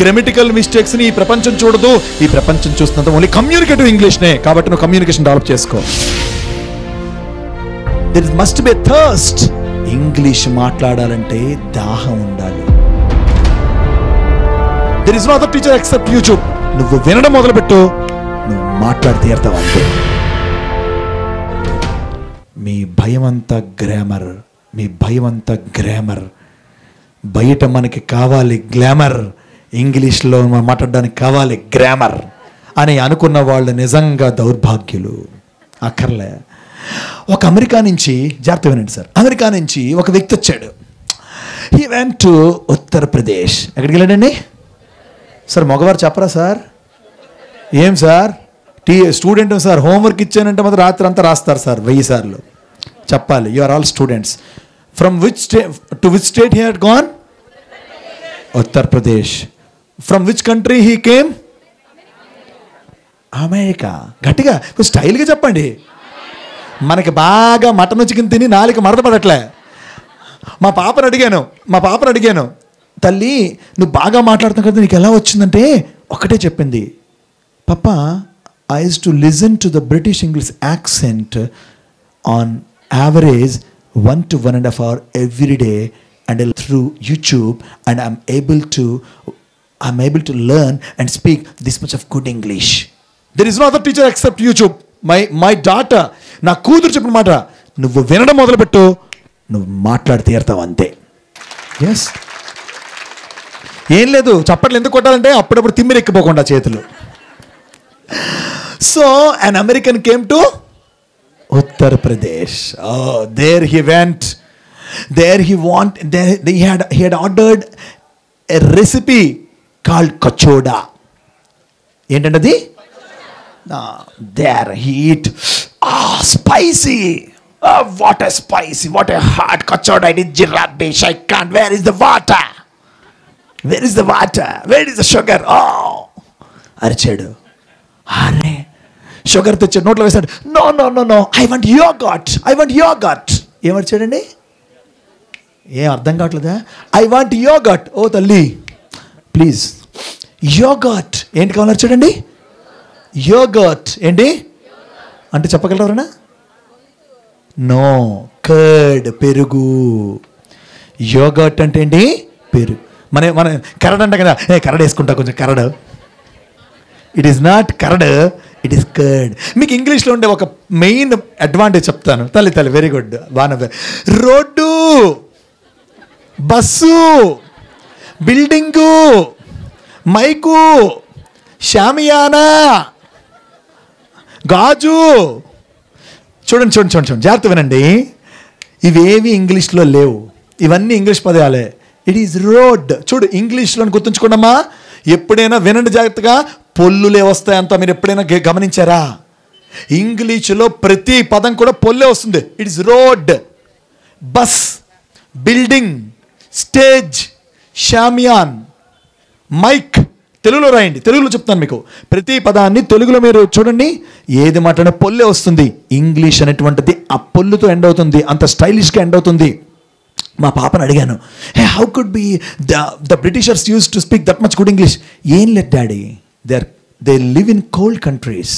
Grammatical mistakes ని ఈ ప్రపంచం చూడదు. ఈ ప్రపంచం చూస్తున్నంత ఓన్లీ కమ్యూనికేటివ్ ఇంగ్లీష్నే. కాబట్టి నువ్వు కమ్యూనికేషన్ డెవలప్ చేసుకో. There must be thirst. English మాట్లాడాలంటే దాహం ఉండాలి. There is no other teacher except YouTube. నువ్వు వినడం మొదలుపెట్టు, నువ్వు మాట్లాడి తీరుతావు అంతే. మీ భయం అంతా గ్రామర్, మీ భయం అంతా గ్రామర్. బయట మనకి కావాలి గ్లామర్, ఇంగ్లీష్లో మాట్లాడడానికి కావాలి గ్రామర్ అని అనుకున్న వాళ్ళు నిజంగా దౌర్భాగ్యులు. అక్కర్లే. ఒక అమెరికా నుంచి, జాగ్రత్త వినండి సార్, అమెరికా నుంచి ఒక వ్యక్తి వచ్చాడు. He went to Uttar Pradesh. ఎక్కడికి వెళ్ళాడండి సార్? మగవారు చెప్పరా సార్? ఏం సార్ స్టూడెంట్ సార్, హోంవర్క్ ఇచ్చానంటే మాత్రం రాత్రి అంతా రాస్తారు సార్ 1000 సార్లు. చెప్పాలి. You are all students. From which state he had gone? Uttar Pradesh. From which country he came? America. గట్టిగా స్టైల్గా చెప్పండి. మనకి బాగా మటన్ చికెన్ తిని నాలుక మరదపడట్లే. మా పాపను అడిగాను, తల్లి నువ్వు బాగా మాట్లాడుతున్నావు కదా, నీకు ఎలా వచ్చిందంటే ఒకటే చెప్పింది, పాపా I used to listen to the British English accent on average 1 to 1.5 hour every day, and through YouTube, and I'm able to learn and speak this much of good English. There is no other teacher except YouTube. My daughter, నా కూతురు చెప్పిన మాట, నువ్వు వినడం మొదలుపెట్టు, నువ్వు మాట్లాడి తీరుతావు అంతే. Yes, ఏం లేదు. చప్పట్లు ఎందుకు కొట్టాలంటే అప్పుడప్పుడు తిమ్మిరెక్కిపోకుండా చేతులు. So an American came to Uttar Pradesh. Oh, there he went. He had ordered a recipe called kachoda. ఏంటంటే అది? There he eat. Spicy. What a spicy, what a hard kachoda. I did jirabish. I can't. Where is the water? Where is the water? Where is the sugar? Oh, అరిచాడు. అరే sugar తెచ్చాడు, నోట్లో వేసాడు. No I want yogurt. ఏమర్చాడండి? ఏం అర్థం కావట్లేదా? I want yoghurt. ఓ తల్లి ప్లీజ్, యోగర్ట్ ఏంటి కావాలి అరిచాడండి? యోగర్ట్ ఏంటి అంటే చెప్పగలరా? నో, కర్డ్, పెరుగు. యోగర్ట్ అంటే ఏంటి? పెరుగు. మన కరడ్ అంట కదా, కరడ్ వేసుకుంటా కొంచెం curd. It is not curd, it is curd. మీకు ఇంగ్లీష్లో ఉండే ఒక మెయిన్ అడ్వాంటేజ్ చెప్తాను. తల్లి వెరీ గుడ్, బాగా. Road, bus, building, mike, shamiana, గాజు. చూడండి, జాగ్రత్త వినండి. ఇవేవి ఇంగ్లీష్లో లేవు, ఇవన్నీ ఇంగ్లీష్ పదాలే. It is road. చూడు, ఇంగ్లీష్లో గుర్తుంచుకోండమ్మా. ఎప్పుడైనా వినండి జాగ్రత్తగా, పొల్లులే వస్తాయంత. మీరు ఎప్పుడైనా గమనించారా? ఇంగ్లీష్లో ప్రతి పదం కూడా పొల్లే వస్తుంది. It is road, bus, building, stage, shamiana, mike. తెలుగులో రాయండి, తెలుగులో చెప్తాను మీకు. ప్రతి పదాన్ని తెలుగులో మీరు చూడండి, ఏది మాట్లాడినా పొల్లే వస్తుంది. ఇంగ్లీష్ అనేటువంటిది ఆ పొల్లుతో ఎండ్ అవుతుంది, అంత స్టైలిష్గా ఎండ్ అవుతుంది. మా పాపను అడిగాను, how could be the Britishers use to speak that much good English? ఏం లేదు daddy, they live in cold countries.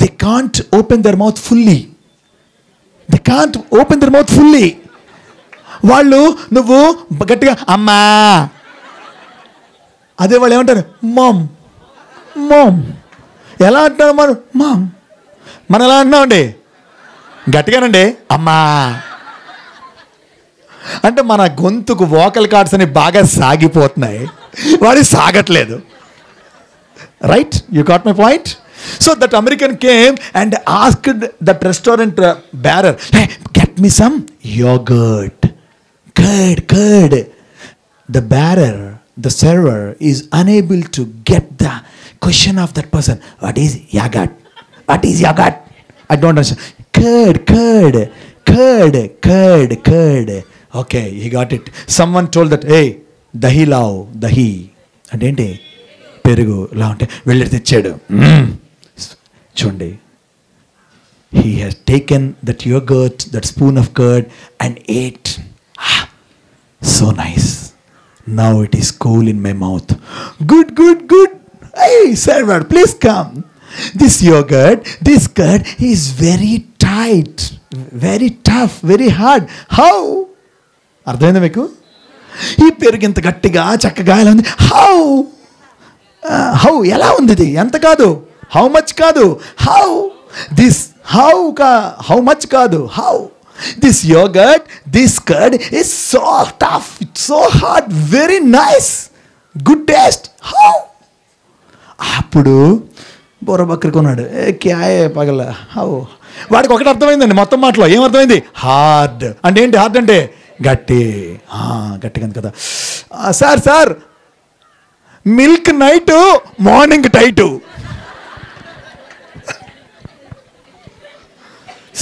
They can't open their mouth fully. వాళ్ళు నువ్వు గట్టిగా అమ్మా, అదే వాళ్ళు ఏమంటారు? మామ్. ఎలా అంటున్నారు మనం? మామ్. మనం ఎలా అంటున్నామండి? గట్టిగానండి, అమ్మా. అంటే మన గొంతుకు వోకల్ కార్డ్స్ అని బాగా సాగిపోతున్నాయి, వాడి సాగట్లేదు. Right? You got my point? So that American came and asked that restaurant bearer, hey, get me some yogurt. Curd. The bearer, the server is unable to get the question of that person. What is yogurt? I don't understand. Curd. Okay, he got it. Someone told that, hey, dahi lao. Dahi అంటే పెరుగు. లా అంటే వెళ్ళి తెచ్చాడు. చూడండి, he has taken that yogurt, that spoon of curd, and ate. So nice. Now it is cool in my mouth. Good, good, good. Hey, server, please come. This yogurt, this curd is very tight, very tough, very hard. How? అర్థమైందా మీకు? ఈ పెరుగు ఇంత గట్టిగా చక్కగా ఎలా ఉంది? How ఎలా ఉంది ఇది? ఎంత కాదు, హౌ మచ్ కాదు, హౌ దిస్ హౌ మచ్ కాదు, how this yoghurt this curd is so tough, it's so hard, very nice, good taste, how. అప్పుడు బొర్రబక్కరి కొన్నాడు, క్యాయే పగల, హౌ. వాడికి ఒకటి అర్థమైందండి మొత్తం మాటలో. ఏమర్థమైంది? హార్డ్ అంటే ఏంటి? హార్డ్ అంటే గట్టిగా కదా. Sir milk night, morning tight.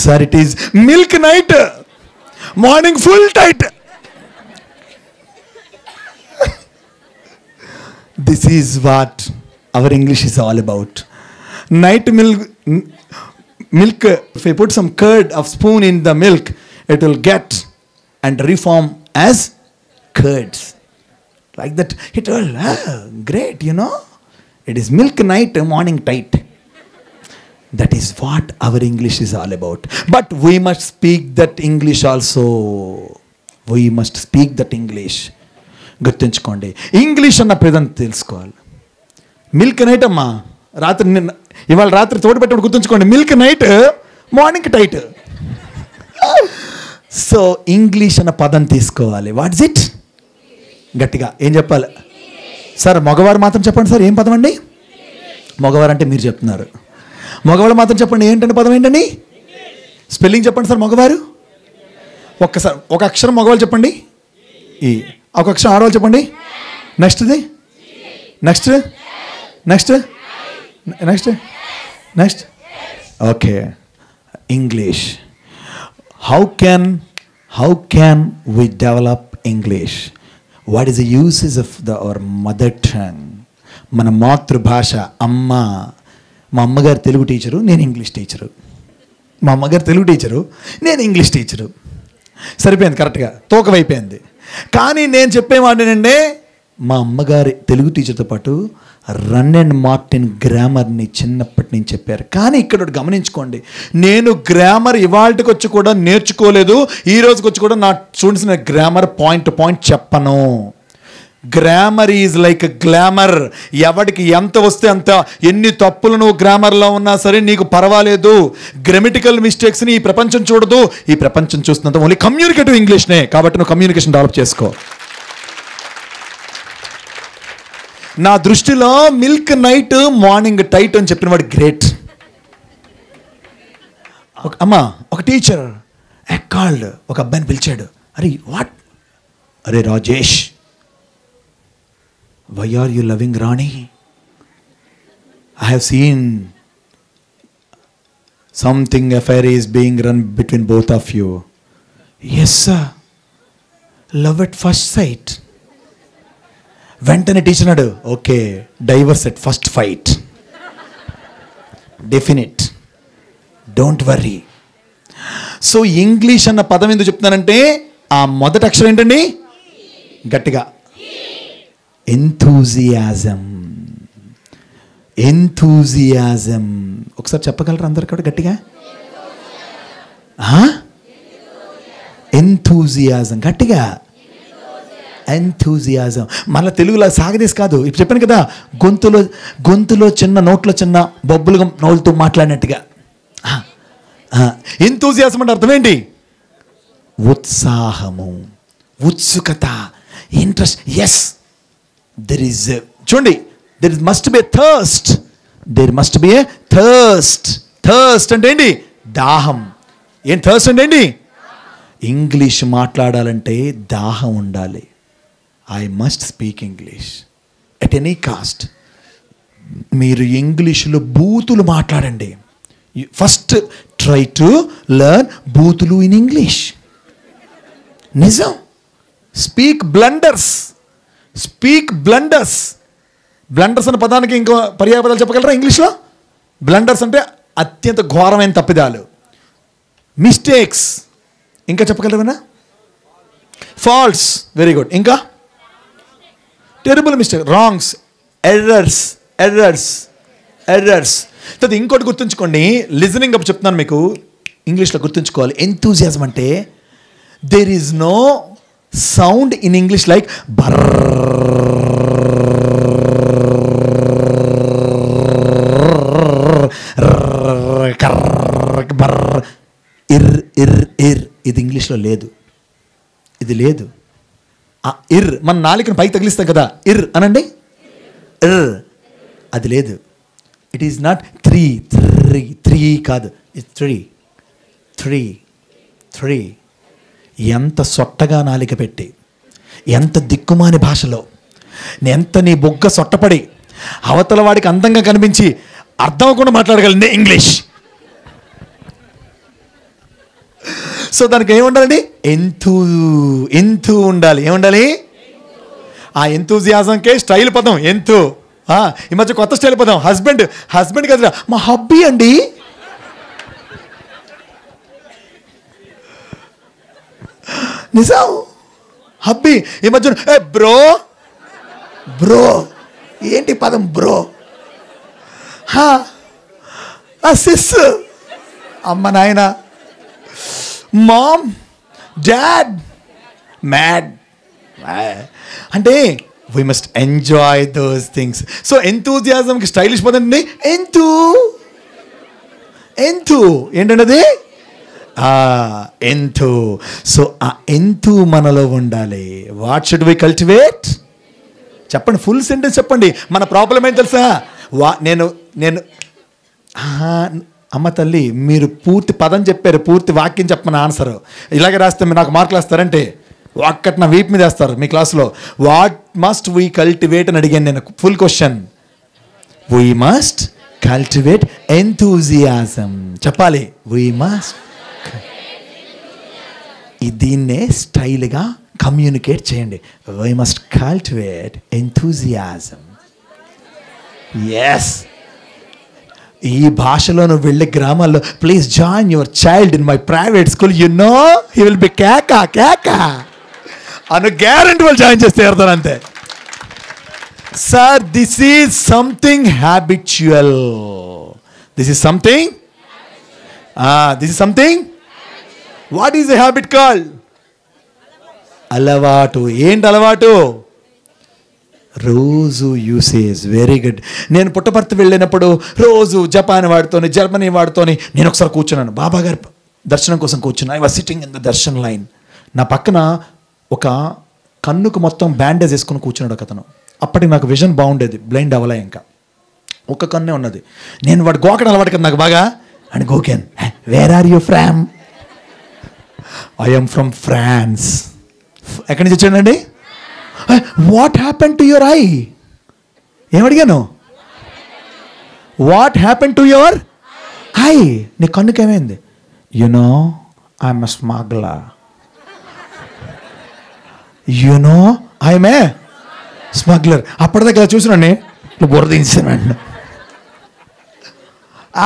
Sir it is milk night, morning full tight. This is what our English is all about. Night milk, if I put some curd of spoon in the milk, it will get and reform as curds. Like that, it will, great, you know. It is milk night, morning tight. That is what our English is all about. But we must speak that English also. We must speak that English. గుర్తుంచుకోండి, English అన్న present తెలుసుకోవాలి. Milk night అమ్మా, ఇవాళ రాత్రి తోడు పెట్టడం గుర్తుంచుకోండి. Milk night, morning tight. So English అన్న పదం తీసుకోవాలి. What is it? గట్టిగా ఏం చెప్పాలి సార్? మగవారు మాత్రం చెప్పండి సార్. ఏం పదం అండి? మగవారు అంటే మీరు చెప్తున్నారు. మగవారు మాత్రం చెప్పండి. ఏంటంటే పదం ఏంటండి? స్పెల్లింగ్ చెప్పండి సార్. మగవారు ఒక్కసారి ఒక అక్షరం మగవాళ్ళు చెప్పండి. ఈ ఒక అక్షరం ఆడవాళ్ళు చెప్పండి. నెక్స్ట్ది, next next next. Okay, English. How can we develop English? What is the usage of our mother tongue? మన మాతృభాష. మా అమ్మగారు తెలుగు టీచరు, నేను ఇంగ్లీష్ టీచరు. మా అమ్మగారు తెలుగు టీచరు, నేను ఇంగ్లీష్ టీచరు. సరిపోయింది, కరెక్ట్గా తూకమైపోయింది. కానీ నేను చెప్పేవాడినంటే మా అమ్మగారి తెలుగు టీచర్తో పాటు రన్ అండ్ మార్టిన్ గ్రామర్ని చిన్నప్పటి నుంచి చెప్పారు. కానీ ఇక్కడ గమనించుకోండి, నేను గ్రామర్ ఇవాళకి వచ్చి కూడా నేర్చుకోలేదు. ఈ రోజుకి వచ్చి కూడా నా స్టూడెంట్స్ నేను గ్రామర్ పాయింట్ టు పాయింట్ చెప్పను. Grammar is like glamour. ఎవడికి ఎంత వస్తే అంత, ఎన్ని తప్పులు నువ్వు గ్రామర్లో ఉన్నా సరే నీకు పర్వాలేదు. గ్రామటికల్ మిస్టేక్స్ని ఈ ప్రపంచం చూడదు. ఈ ప్రపంచం చూస్తున్నంత ఓన్లీ కమ్యూనికేటివ్ ఇంగ్లీష్నే. కాబట్టి నువ్వు కమ్యూనికేషన్ డెవలప్ చేసుకో. నా దృష్టిలో మిల్క్ నైట్, మార్నింగ్ టైట్ అని చెప్పిన వాడు గ్రేట్. అమ్మా, ఒక టీచర్ కాల్డ్ ఒక అబ్బాయిని పిలిచాడు. అరే వాట్, అరే Rajesh, why are you loving Rani? I have seen something affair is being run between both of you. Yes sir, love at first sight. వెంటనే టీచర్ అన్నాడు, okay, divorce at first fight, definite, don't worry. So English అన్న పదం ఎందుకు చెప్తున్నానంటే ఆ మొదటి అక్షరం ఏంటండి? గట్టిగా, ఎంథూజియాజం. ఎంథూజియాజం ఒకసారి చెప్పగలరు అందరు కూడా గట్టిగా? ఎంథూజియాజం, గట్టిగా ఎంథూజియాజం. మళ్ళీ తెలుగులో సాగదీసి కాదు, ఇప్పుడు చెప్పాను కదా, గొంతులో చిన్న, నోట్లో చిన్న బొబ్బులుగా నోళ్ళతో మాట్లాడినట్టుగా. ఎంథూజియాజం అంటే అర్థం ఏంటి? ఉత్సాహము, ఉత్సుకత, ఇంట్రెస్ట్. ఎస్, దెర్ ఈజ్, చూడండి, there must B a thirst. There must B a thirst. Thirst అంటే ఏంటి? దాహం. ఏం థర్స్ట్ అంటే ఏంటి? ఇంగ్లీష్ మాట్లాడాలంటే దాహం ఉండాలి. I must speak English at any cost. మీరు ఇంగ్లీష్లో బూతులు మాట్లాడండి. ఫస్ట్ ట్రై టు లెర్న్ బూతులు ఇన్ ఇంగ్లీష్. నిజం. Speak blunders. Speak blunders. Blunders అనే పదానికి ఇంకో పర్యాయ పదాలు చెప్పగలరా ఇంగ్లీష్లో? బ్లండర్స్ అంటే అత్యంత ఘోరమైన తప్పిదాలు, మిస్టేక్స్. ఇంకా చెప్పగలరా? ఫాల్స్. Very good. ఇంకా టెరబుల్ మిస్టేక్, రాంగ్స్, ఎర్రర్స్. తర్వాత ఇంకోటి గుర్తుంచుకోండి, లిజనింగ్ అప్పుడు చెప్తున్నాను మీకు, ఇంగ్లీష్లో గుర్తుంచుకోవాలి. ఎంతూజియాజం అంటే there is no sound in English like bur, ir ఇర్ ఇర్. ఇది ఇంగ్లీష్లో లేదు, ఇది లేదు. ఆ ఇర్ మన నాలుకను పైకి తగిలిస్తాం కదా, ఇర్ అనండి, ఇర్, అది లేదు. It is not three, three కాదు, ఇట్స్ త్రీ. ఎంత సొట్టగా నాలిక పెట్టి, ఎంత దిక్కుమాని భాషలో, ఎంత నీ బొగ్గ సొట్టపడి అవతల వాడికి అందంగా కనిపించి అర్థం అవ్వకుండా మాట్లాడగలండి ఇంగ్లీష్. సో దానికి ఏముండాలండి, ఎంతూ ఉండాలి. ఏముండాలి? ఆ ఎంతూజియాజంకే స్టైల్ పదం ఎంతు. ఈ మధ్య కొత్త స్టైల్ పదం హస్బెండ్ కదా, మా హబ్బీ అండి. నిజం, హబ్బీ. ఈ మధ్య బ్రో ఏంటి పదం, బ్రో. సిస్, అమ్మ నాయన, మామ్, డాడ్, మ్యాడ్. అంటే we must enjoy those things. So ఎంతూజియాజంకి స్టైలిష్ పదండి ఎంతు ఏంటండి అది, ఎంతు. సో ఆ ఎంతు మనలో ఉండాలి. What should we cultivate? చెప్పండి, ఫుల్ సెంటెన్స్ చెప్పండి. మన ప్రాబ్లం ఏంటి తెలుసా? నేను అమ్మ తల్లి, మీరు పూర్తి పదం చెప్పారు, పూర్తి వాక్యం చెప్పమని ఆన్సర్ ఇలాగే రాస్తే మీరు నాకు మార్కులు వేస్తారంటే ఒక్కటి నా వీప్ మీద వేస్తారు మీ క్లాస్లో. వాట్ మస్ట్ వీ కల్టివేట్ అని అడిగాను నేను. Full question. We must cultivate enthusiasm. చెప్పాలి, వీ మస్ట్. దీన్నే స్టైల్గా కమ్యూనికేట్ చేయండి. We must cultivate enthusiasm. Yes. ఈ భాషలో నువ్వు వెళ్ళే గ్రామాల్లో, please join your child in my private school, you know he will be కేకా అను గ్యారెంటీ వాళ్ళు జాయిన్ చేస్తే ఏరుతాను అంతే. Sir, this is something habitual. This is something. What is a habit called? అలవాటు. ఏంటి అలవాటు? రోజు యూసేజ్. Very good. నేను పుట్టపర్తి వెళ్ళినప్పుడు రోజు జపాన్ వాడితోని, జర్మనీ వాడితోని నేను ఒకసారి కూర్చున్నాను. బాబా గారి దర్శనం కోసం కూర్చున్నాను. I was sitting in the Darshan line. నా పక్కన ఒక కన్నుకు మొత్తం బ్యాండేజ్ వేసుకుని కూర్చున్నాడు ఒక అతను. అప్పటికి నాకు విజన్ బాగుండేది, బ్లైండ్ అవ్వలే, ఇంకా ఒక కన్నే ఉన్నది. నేను వాడు గోకడం అలవాటు కదా నాకు బాగా, అని గోకాను. Where are you from? I am from France. ఎక్కడి నుంచి వచ్చానండి? What happen to your eye? ఏమడిగాను? What happen to your eye? నీ కన్నుకి ఏమైంది? You know I'm a smuggler. You know I'm a smuggler. అప్పటిదాకా చూసినండి, బురదించాను.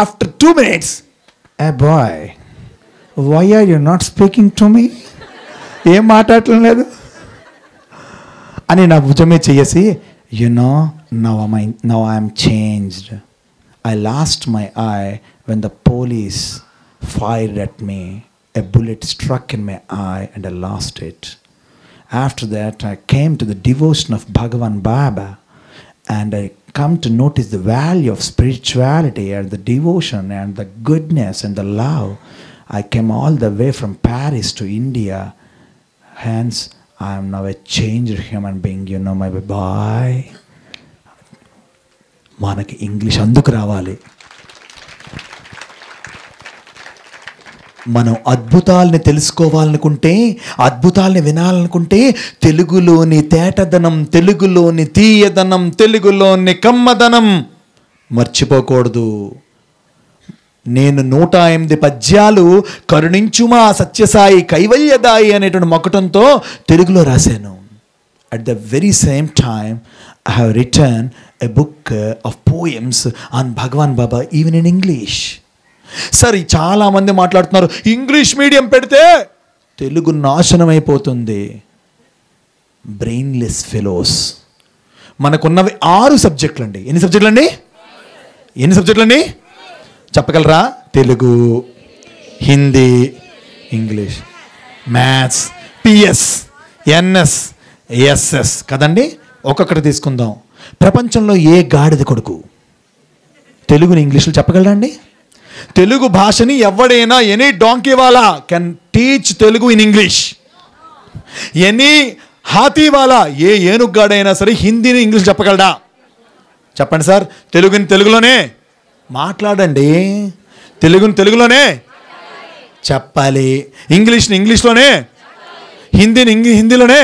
After 2 minutes, a boy, why are you not speaking to me? ఏం మాట్లాడటం లేదు అని నా భుజమే చేసి, you know now I'm changed. I lost my I when the police fired at me. A bullet struck in my I and I lost it. After that, I came to the devotion of Bhagavan Baba, and I come to notice the value of spirituality and the devotion and the goodness and the love. I came all the way from Paris to India. Hence, I am now a changed human being. You know, my boy. మనకి English అందుకు రావాలి. మనం అద్భుతాలని తెలుసుకోవాలనుకుంటే, అద్భుతాలని వినాలనుకుంటే, తెలుగులోని తేటదనం, తెలుగులోని తీయదనం, తెలుగులోని కమ్మదనం మర్చిపోకూడదు. నేను 108 పద్యాలు కరుణించుమా సత్యసాయి కైవల్యదాయి అనేటువంటి మొక్కటంతో తెలుగులో రాశాను. At the very same time I have return a book of poems on Bhagavan Baba even in English. సరే, చాలామంది మాట్లాడుతున్నారు ఇంగ్లీష్ మీడియం పెడితే తెలుగు నాశనం అయిపోతుంది. Brainless fellows. మనకున్నవి 6 సబ్జెక్టులు అండి. ఎన్ని సబ్జెక్టులు అండి? ఎన్ని సబ్జెక్టులు అండి చెప్పగలరా? Telugu, Hindi, English, maths, PS, NS, SS కదండి. ఒక్కొక్కటి తీసుకుందాం. ప్రపంచంలో ఏ గాడిద కొడుకు తెలుగుని ఇంగ్లీష్లో చెప్పగలరా అండి? తెలుగు భాషని ఎవడైనా ఎనీ డాంకీ వాలా can teach Telugu in English. Any హాతీ వాలా ఏ ఏనుగాడైనా సరే హిందీని ఇంగ్లీష్ చెప్పగలడా? చెప్పండి సార్. తెలుగుని తెలుగులోనే మాట్లాడండి, తెలుగుని తెలుగులోనే చెప్పాలి, ఇంగ్లీష్ని ఇంగ్లీష్లోనే, హిందీని హిందీలోనే.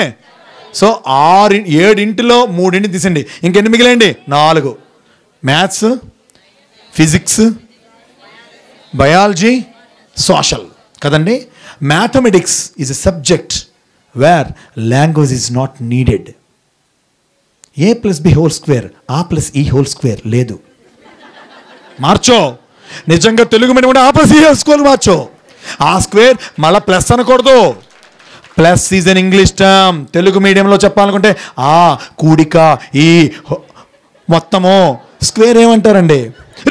సో 7 3 తీసండి, ఇంకెన్ని మిగిలేండి? 4. మ్యాథ్స్, ఫిజిక్స్, బయాలజీ, సోషల్ కదండి. Mathematics is a subject where language is not needed. a+b² a+e² లేదు. మార్చో. నిజంగా తెలుగు మీడియం కూడా a+e² మార్చో. ఆ స్క్వేర్ మళ్ళీ ప్లస్ అనకూడదు. Plus is an English term. Telugu మీడియంలో చెప్పాలనుకుంటే ఆ కూడిక ఈ మొత్తము స్క్వేర్ ఏమంటారండి?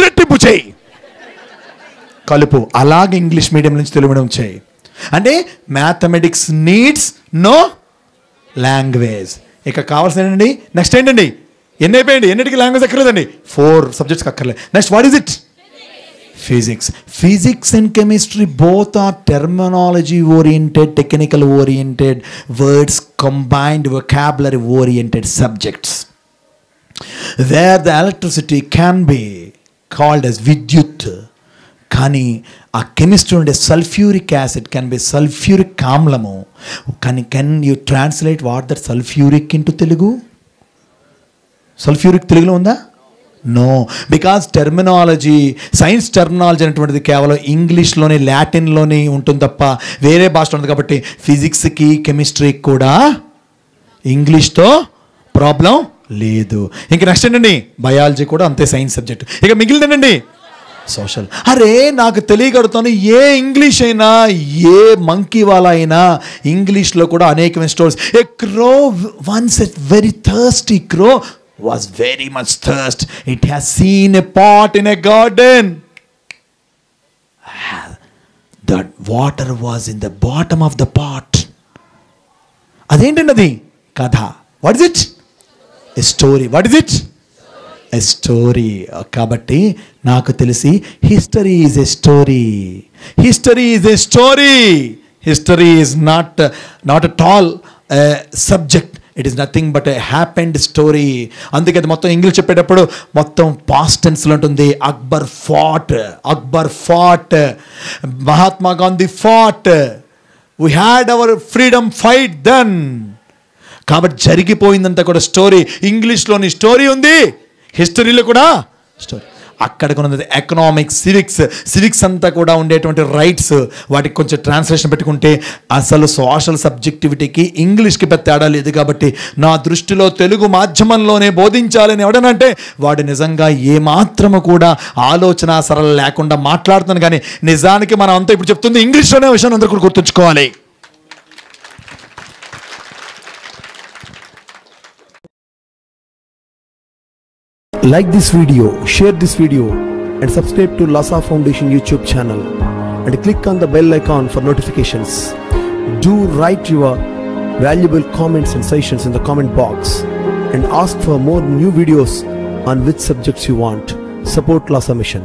రెట్టింపు చేయి, కలుపు. అలాగే ఇంగ్లీష్ మీడియం నుంచి తెలుగు మీడియం చేయి. అంటే మ్యాథమెటిక్స్ నీడ్స్ నో లాంగ్వేజ్. ఇక కావాల్సిన ఏంటండి? నెక్స్ట్ ఏంటండి? ఎన్ని అయిపోయింది? ఎన్నిటికి లాంగ్వేజ్ అక్కర్లేదండి? 4 సబ్జెక్ట్స్కి అక్కర్లేదు. Next what is it? Physics. Physics and chemistry both are terminology oriented, technical oriented, words combined, vocabulary oriented subjects where the electricity can be called as విద్యుత్. కానీ ఆ కెమిస్ట్రీ ఉండే sulphuric acid can be sulphuric ఆమ్లము. కానీ can you translate what that sulphuric into Telugu? Sulphuric తెలుగులో ఉందా? No. Because terminology, science terminology అనేటువంటిది కేవలం ఇంగ్లీష్లోని, లాటిన్లోని ఉంటుంది తప్ప వేరే భాషలో ఉంది. కాబట్టి ఫిజిక్స్కి కెమిస్ట్రీకి కూడా ఇంగ్లీష్తో ప్రాబ్లం లేదు. ఇంక నెక్స్ట్ ఏంటండి? బయాలజీ కూడా అంతే, సైన్స్ సబ్జెక్ట్. ఇక మిగిలిందండి సోషల్. అరే నాకు తెలియగడుతాను, ఏ ఇంగ్లీష్ అయినా, ఏ మంకీ వాళ్ళ అయినా ఇంగ్లీష్లో కూడా అనేకమైన stories. A crow once a very thirsty crow was very much thirst. It has seen a pot in a garden. That water was in the bottom of the pot. అదేంటండి? అది కథ. What is it? A story. What is it? A story. కాబట్టి నాకు తెలిసి history is a story. History is a story. History is not at all subject. It is nothing but a happened story. అందుకే అది మొత్తం English చెప్పేటప్పుడు మొత్తం past టెన్స్లో ఉంటుంది. Akbar fought, Mahatma Gandhi fought, we had our freedom fight then. కాబట్టి జరిగిపోయిందంతా కూడా స్టోరీ. ఇంగ్లీష్లోని స్టోరీ ఉంది, హిస్టరీలో కూడా స్టోరీ. అక్కడ ఉన్నది ఎకనామిక్స్, సివిక్స్ అంతా కూడా ఉండేటువంటి రైట్స్, వాటికి కొంచెం ట్రాన్స్లేషన్ పెట్టుకుంటే అసలు సోషల్ సబ్జెక్టివిటీకి ఇంగ్లీష్కి పెద్ద తేడా లేదు. కాబట్టి నా దృష్టిలో తెలుగు మాధ్యమంలోనే బోధించాలని ఎవడనంటే వాడు నిజంగా ఏమాత్రము కూడా ఆలోచన సరళ లేకుండా మాట్లాడుతున్నాను. కానీ నిజానికి మనం అంతా ఇప్పుడు చెప్తుంది ఇంగ్లీష్లోనే విషయాన్ని అందరూ కూడా గుర్తుంచుకోవాలి. Like this video, share this video and subscribe to Lhasa Foundation YouTube channel and click on the bell icon for notifications. Do write your valuable comments and suggestions in the comment box and ask for more new videos on which subjects you want. Support Lhasa Mission.